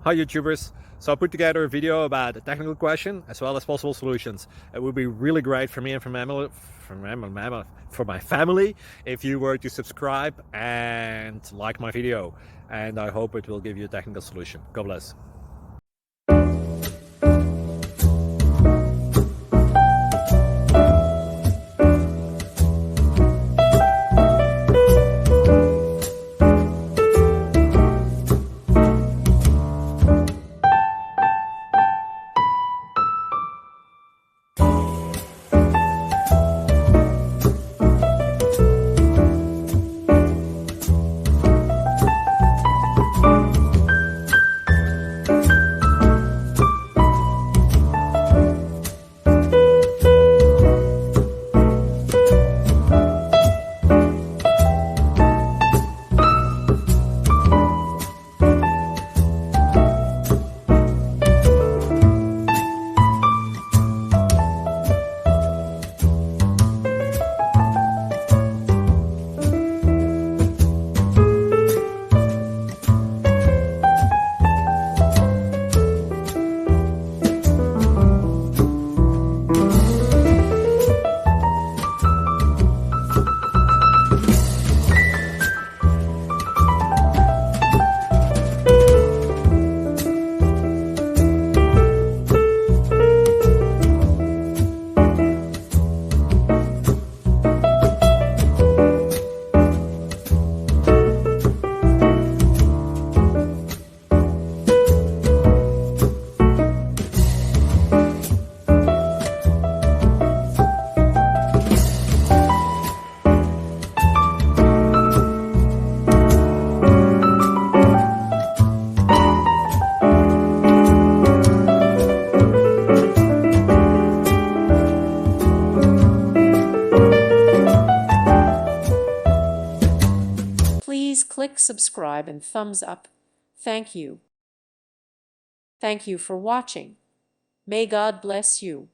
Hi YouTubers. So I put together a video about a technical question as well as possible solutions. It would be really great for me and for my family if you were to subscribe and like my video. And I hope it will give you a technical solution. God bless. Please click subscribe and thumbs up. Thank you. Thank you for watching. May God bless you.